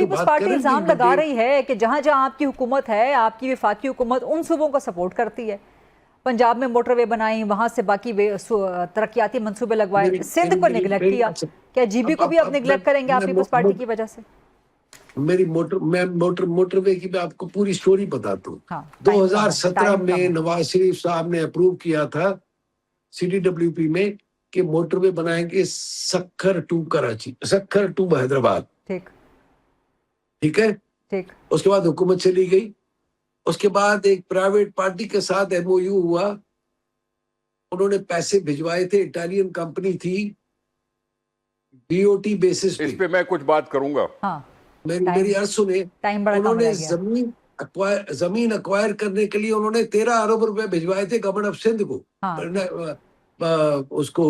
Peoples party الزام لگا رہی ہے کہ جہاں جہاں آپ کی حکومت ہے، آپ کی وفاقی حکومت ان صوبوں کو سپورٹ کرتی ہے. پنجاب میں موٹر وے بنائیں، وہاں سے باقی ترقیاتی منصوبے لگوائے، سندھ کو نگلیکٹ کیا. کیا جی بی کو بھی آپ نگلیکٹ کریں گے آپ پیپلز پارٹی کی وجہ سے؟ میری موٹر وے کی میں آپ کو پوری سٹوری بتاتا ہوں. 2017 میں نواز شریف صاحب نے اپروو کیا تھا سی ڈی ڈبلیو پی میں کہ موٹر وے بنائیں گے سکھر ٹو کراچی، سکھر ٹو حیدرآباد. ٹھیک ہے. اس کے بعد حکومت چلی گئی. اس کے بعد ایک پرائیویٹ پارٹی کے ساتھ ایم او یو ہوا. انہوں نے پیسے بھجوائے تھے، اٹالین کمپنی تھی، بی او ٹی بیسس پہ. اس پہ میں کچھ بات کروں گا. میری عرض سنیں. انہوں نے زمین ایکوائر کرنے کے لیے انہوں نے 13 ارب روپے بھجوائے تھے گورنمنٹ آف سندھ کو، اس کو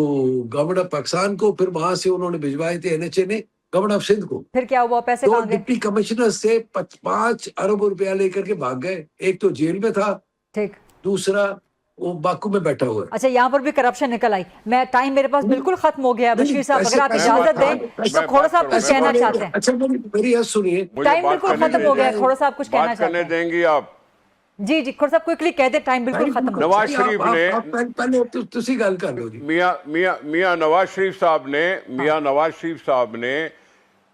گورنمنٹ آف پاکستان کو. پھر وہاں سے انہوں نے بھجوائے تھے این ایچ اے نے گورنمنٹ آف سندھ کو. پھر کیا ہوا؟ پیسے دو ڈپٹی کمشنر سے 5 ارب روپیہ لے کر کے بھاگ گئے. ایک تو جیل میں تھا، دوسرا وہ باکو میں بیٹھا ہوا ہے. اچھا، یہاں پر بھی کرپشن نکل آئی. میں ٹائم میرے پاس بالکل ختم ہو گیا. بشیر صاحب اگر آپ اجازت دیں تو کھوڑا صاحب کچھ کہنا چاہتے ہیں. اچھا میری عرض سنیے. ٹائم بالکل ختم ہو گیا. کھوڑا صاحب کچھ کہنا چاہتے ہیں. دیں گی آپ؟ جی کھوڑا صاحب کوئکلی کہہ دیں، ٹائم بالکل ختم ہو گیا. نواز شریف نے پہلے تسی گل کر لو جی. میاں نواز شریف صاحب نے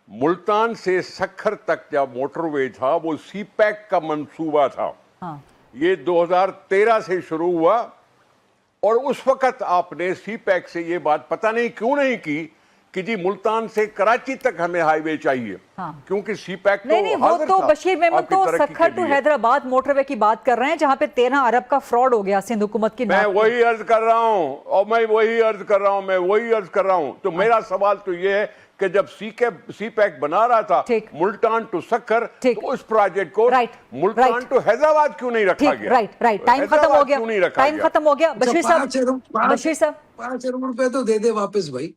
ملتان سے سکھر تک جب موٹر وے تھا وہ سی پیک کا منصوبہ تھا. یہ 2013 سے شروع ہوا اور اس وقت آپ نے سی پیک سے یہ بات پتہ نہیں کیوں نہیں کی کہ جی ملتان سے کراچی تک ہمیں ہائی وے چاہیے، کیونکہ سی پیک تو نہیں وہ تو بشیر محمد تو سکھر ٹو حیدرآباد موٹر وے کی بات کر رہے ہیں جہاں پہ 13 ارب کا فراڈ ہو گیا سندھ حکومت کی. میں وہی عرض کر رہا ہوں اور میں وہی عرض کر رہا ہوں. تو میرا سوال تو یہ ہے کہ جب سی پیک بنا رہا تھا ملتان ٹو سکھر تو اس پروجیکٹ کو ملتان ٹو حیدرآباد کیوں نہیں رکھا گیا؟ رائٹ ٹائم ختم ہو گیا. بشیر صاحب 5 ارب روپے تو دے دے واپس بھائی.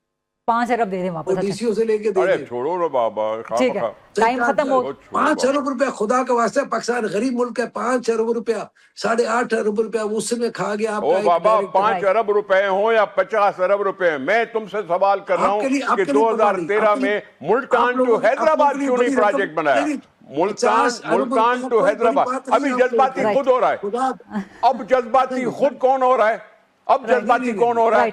5 ارب دے دیں واپس. اوڈیسیوں سے لے کے دے دیں. چھوڑو نا بابا. ٹھیک ہے، ٹائم ختم ہو. 5 ارب روپے خدا کا واسطہ، پاکستان غریب ملک ہے. 5 ارب روپیہ 8.5 ارب روپیہ اس میں کھا گیا آپ کا. او بابا 5 ارب روپے ہوں یا 50 ارب روپے، میں تم سے سوال کر رہا ہوں کہ 2013 میں ملتان ٹو حیدرآباد کیوں نہیں پروجیکٹ بنایا؟ ملتان ٹو حیدرآباد ابھی جذباتی خود ہو رہا ہے. اب جذباتی خود کون ہو رہا ہے؟